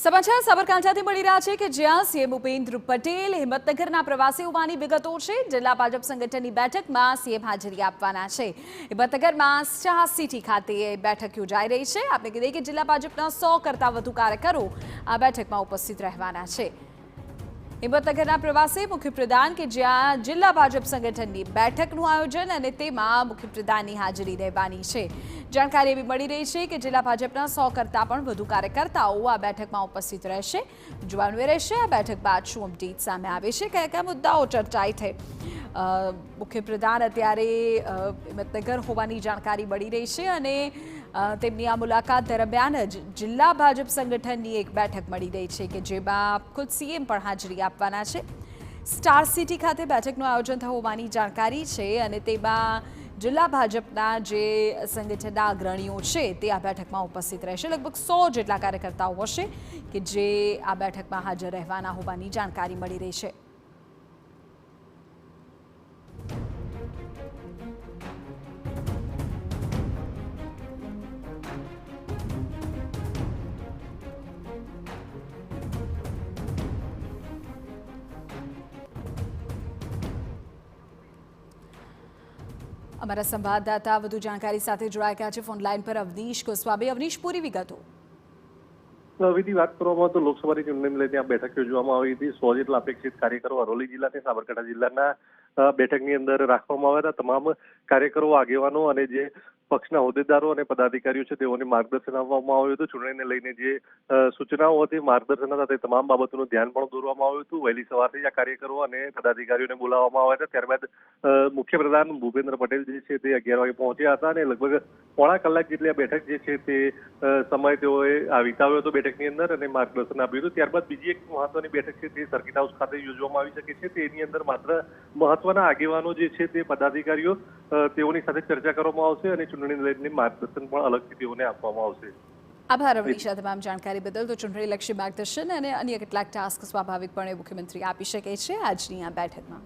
સમાચાર સાબરકાંઠાથી મળી રહ્યા છે કે જ્યાં સીએમ ભૂપેન્દ્ર પટેલ હિંમતનગરના પ્રવાસી હોવાની વિગતો છે। જિલ્લા ભાજપ સંગઠનની બેઠકમાં સીએમ હાજરી આપવાના છે। હિંમતનગરમાં સ્ટાર સિટી ખાતે બેઠક યોજાઈ રહી છે। આપણે કહીએ કે જિલ્લા ભાજપના 100 કરતા વધુ કાર્યકરો આ બેઠકમાં ઉપસ્થિત રહેવાના છે। હિંમતનગરના પ્રવાસે મુખ્યપ્રધાન કે જ્યાં જિલ્લા ભાજપ સંગઠનની બેઠકનું આયોજન અને તેમાં મુખ્યપ્રધાનની હાજરી રહેવાની છે। જાણકારી એવી મળી રહી છે કે જિલ્લા ભાજપના 100 કરતા પણ વધુ કાર્યકર્તાઓ આ બેઠકમાં ઉપસ્થિત રહેશે। જોવાનું રહેશે આ બેઠક બાદ શું અપડેટ સામે આવે છે, કયા કયા મુદ્દાઓ ચર્ચાઈ થઈ। મુખ્યપ્રધાન અત્યારે હિંમતનગર હોવાની જાણકારી મળી રહી છે અને તેમની આ મુલાકાત દરમિયાન જ જિલ્લા ભાજપ સંગઠનની એક બેઠક મળી રહી છે કે જેમાં ખુદ સીએમ પણ હાજરી આપવાના છે। સ્ટાર સિટી ખાતે બેઠકનું આયોજન થવાની જાણકારી છે અને તેમાં જિલ્લા ભાજપના જે સંગઠનના અગ્રણીઓ છે તે આ બેઠકમાં ઉપસ્થિત રહેશે। લગભગ 100 જેટલા કાર્યકર્તાઓ હશે કે જે આ બેઠકમાં હાજર રહેવાના હોવાની જાણકારી મળી રહી છે। અમારા સંવાદદાતા વધુ જાણકારી સાથે જોડાઈ ગયા છે ફોન લાઈન પર અવનીશ ગોસ્વામી। અવનીશ, પૂરી વિગતો। વિધિ વાત કરવામાં તો લોકસભાની ચૂંટણીને લઈને આ બેઠક યોજવામાં આવી હતી। 100 જેટલા અપેક્ષિત કાર્યકરો અરવલ્લી જિલ્લા અને સાબરકાંઠા જિલ્લાના બેઠકની અંદર રાખવામાં આવ્યા હતા। તમામ કાર્યકરો, આગેવાનો અને જે પક્ષના હોદ્દેદારો અને પદાધિકારીઓ છે તેઓને માર્ગદર્શન આપવામાં આવ્યું હતું। ચૂંટણીને લઈને જે સૂચનાઓ હતી, માર્ગદર્શન હતા, તે તમામ બાબતોનું ધ્યાન પણ દોરવામાં આવ્યું હતું। વહેલી સવારથી આ કાર્યકરો અને પદાધિકારીઓને બોલાવવામાં આવ્યા હતા। ત્યારબાદ મુખ્યપ્રધાન ભૂપેન્દ્ર પટેલ જે છે તે 11 વાગે પહોંચ્યા હતા અને લગભગ પોણા કલાક જેટલી આ બેઠક જે છે તે સમય તેઓએ વિતાવ્યો હતો બેઠકની અંદર અને માર્ગદર્શન આપ્યું હતું। ત્યારબાદ બીજી એક મહત્વની બેઠક છે તે સર્કિટ હાઉસ ખાતે યોજવામાં આવી શકે છે। તેની અંદર માત્ર મહત્વના આગેવાનો જે છે તે પદાધિકારીઓ તેઓની સાથે ચર્ચા કરવામાં આવશે અને ચૂંટણીને લઈને માર્ગદર્શન પણ અલગથી તેઓને આપવામાં આવશે। આભાર અવનીશ, તમામ જાણકારી બદલ। તો ચૂંટણીલક્ષી માર્ગદર્શન અને અન્ય કેટલાક ટાસ્ક સ્વાભાવિકપણે મુખ્યમંત્રી આપી શકે છે આજની આ બેઠકમાં।